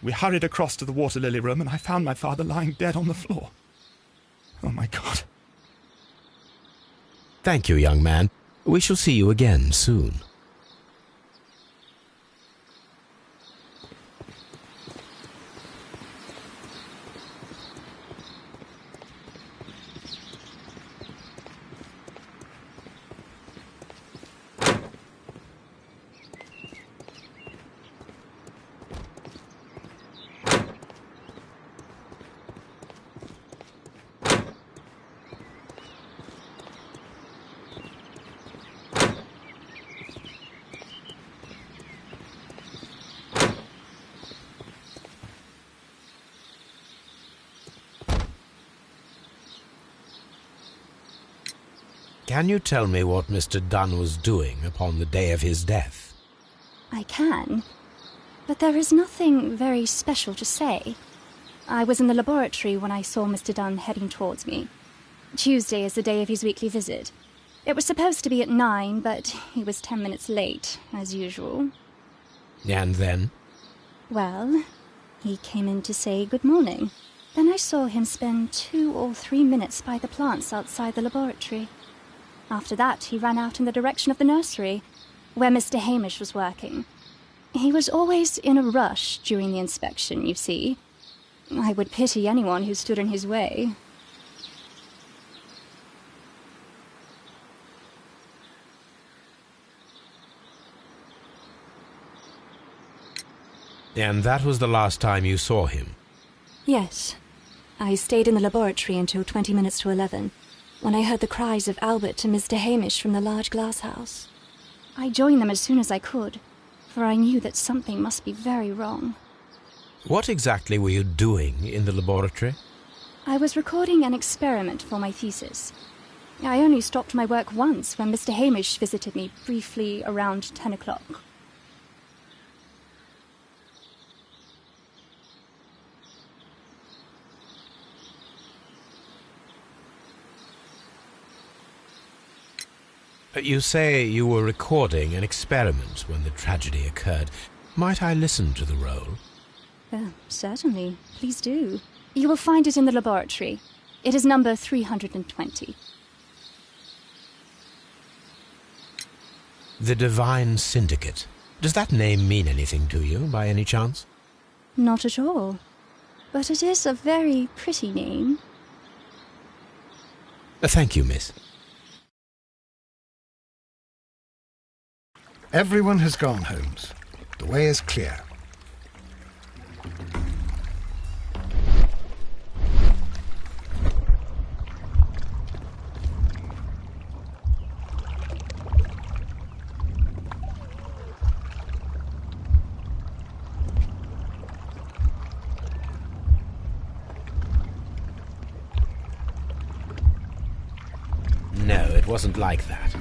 We hurried across to the water lily room, and I found my father lying dead on the floor. Oh, my God. Thank you, young man. We shall see you again soon. Can you tell me what Mr. Dunn was doing upon the day of his death? I can, but there is nothing very special to say. I was in the laboratory when I saw Mr. Dunn heading towards me. Tuesday is the day of his weekly visit. It was supposed to be at 9, but he was 10 minutes late, as usual. And then? Well, he came in to say good morning. Then I saw him spend 2 or 3 minutes by the plants outside the laboratory. After that, he ran out in the direction of the nursery, where Mr. Hamish was working. He was always in a rush during the inspection, you see. I would pity anyone who stood in his way. And that was the last time you saw him? Yes. I stayed in the laboratory until 20 minutes to 11. When I heard the cries of Albert and Mr. Hamish from the large glass house. I joined them as soon as I could, for I knew that something must be very wrong. What exactly were you doing in the laboratory? I was recording an experiment for my thesis. I only stopped my work once when Mr. Hamish visited me briefly around 10 o'clock. You say you were recording an experiment when the tragedy occurred. Might I listen to the roll? Certainly. Please do. You will find it in the laboratory. It is number 320. The Divine Syndicate. Does that name mean anything to you, by any chance? Not at all. But it is a very pretty name. Thank you, miss. Everyone has gone, Holmes. The way is clear. No, it wasn't like that.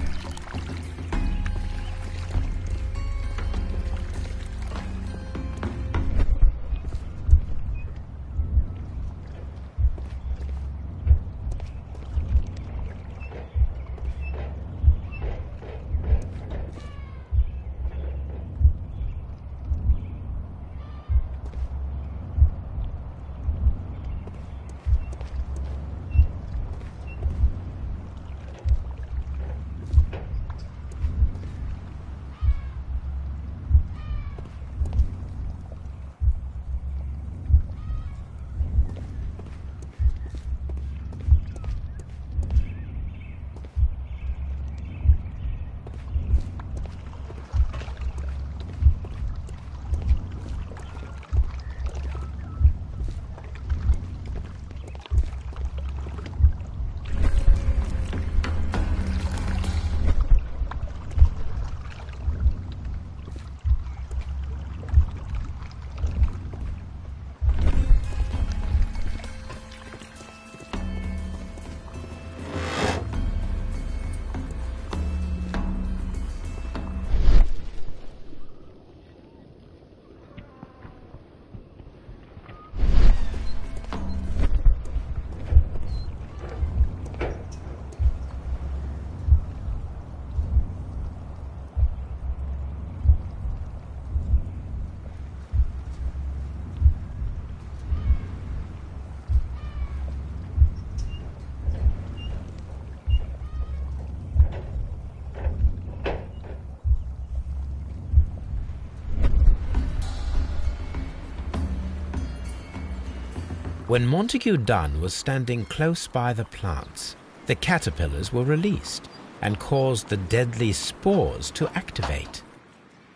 When Montague Dunn was standing close by the plants, the caterpillars were released and caused the deadly spores to activate.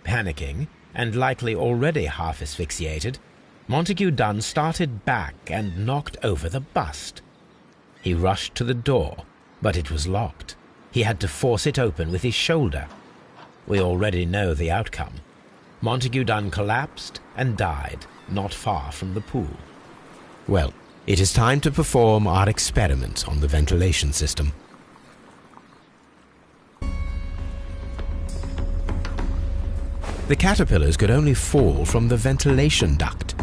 Panicking, and likely already half asphyxiated, Montague Dunn started back and knocked over the bust. He rushed to the door, but it was locked. He had to force it open with his shoulder. We already know the outcome. Montague Dunn collapsed and died not far from the pool. Well, it is time to perform our experiment on the ventilation system. The caterpillars could only fall from the ventilation duct.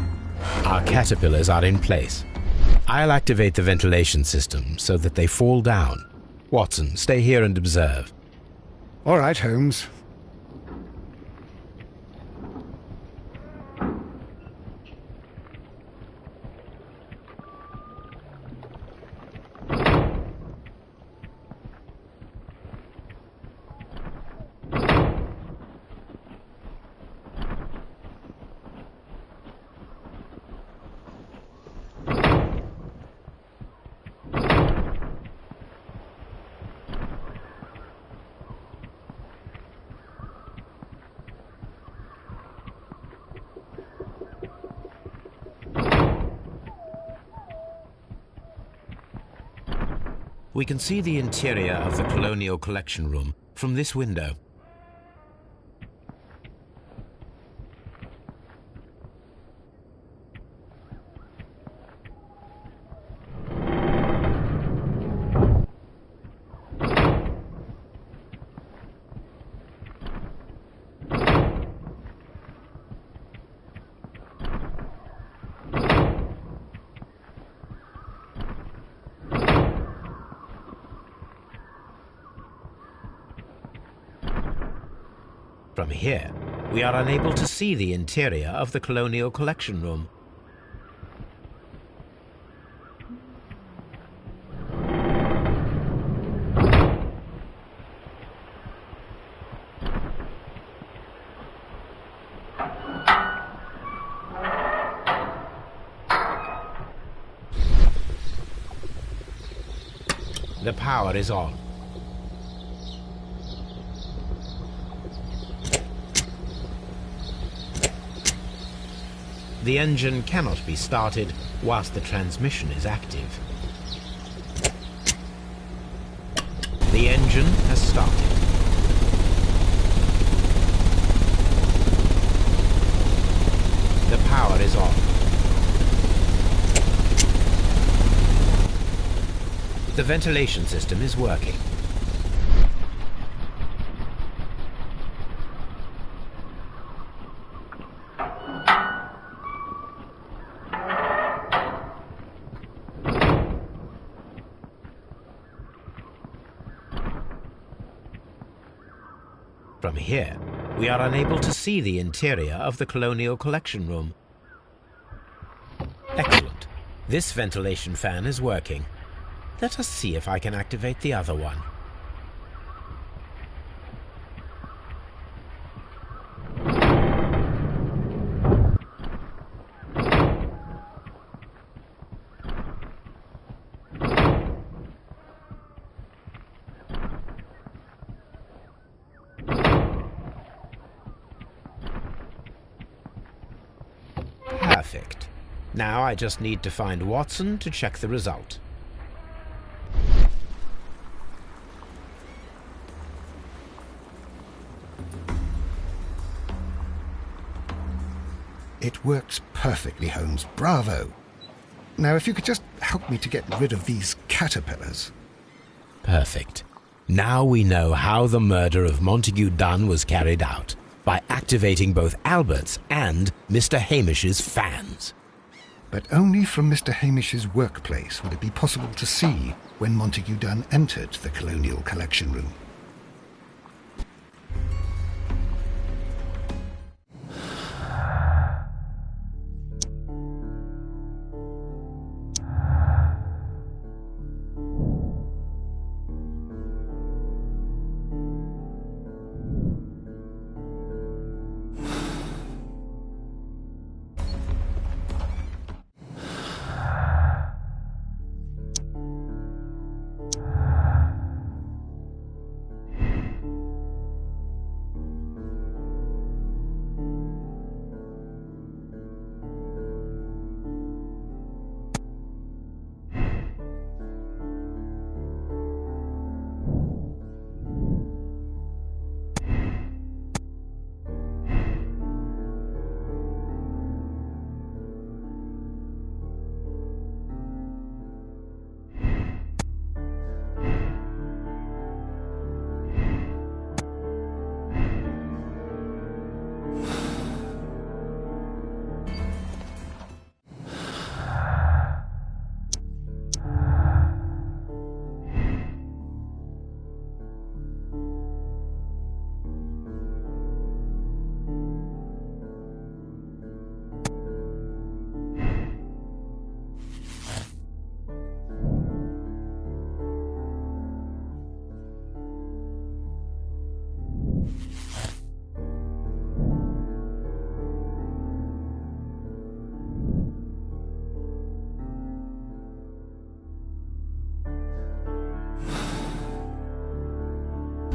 Our caterpillars are in place. I'll activate the ventilation system so that they fall down. Watson, stay here and observe. All right, Holmes. We can see the interior of the Colonial Collection Room from this window. From here, we are unable to see the interior of the Colonial Collection Room. The power is on. The engine cannot be started whilst the transmission is active. The engine has started. The power is on. The ventilation system is working. From here, we are unable to see the interior of the Colonial Collection Room. Excellent. This ventilation fan is working. Let us see if I can activate the other one. Perfect. Now I just need to find Watson to check the result. It works perfectly, Holmes. Bravo. Now, if you could just help me to get rid of these caterpillars. Perfect. Now we know how the murder of Montague Dunn was carried out, by activating both Albert's and Mr. Hamish's fans. But only from Mr. Hamish's workplace would it be possible to see when Montague Dunn entered the Colonial Collection Room.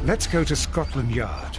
Let's go to Scotland Yard.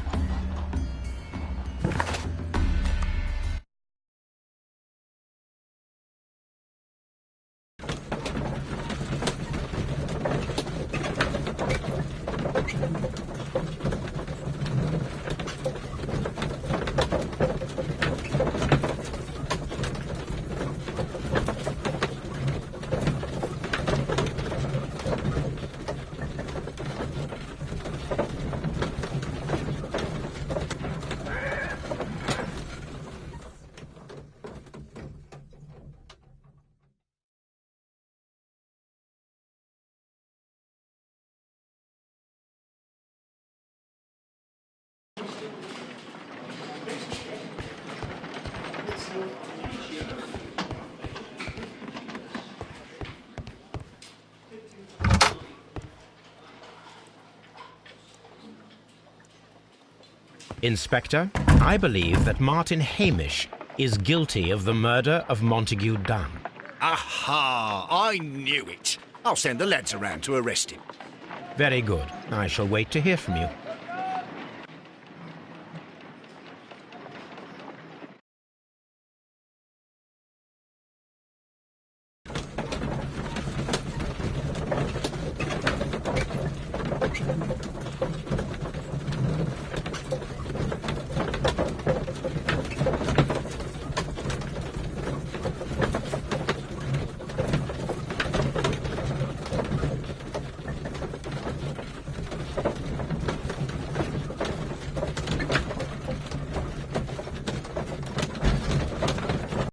Inspector, I believe that Martin Hamish is guilty of the murder of Montague Dunn. Aha! I knew it. I'll send the lads around to arrest him. Very good. I shall wait to hear from you.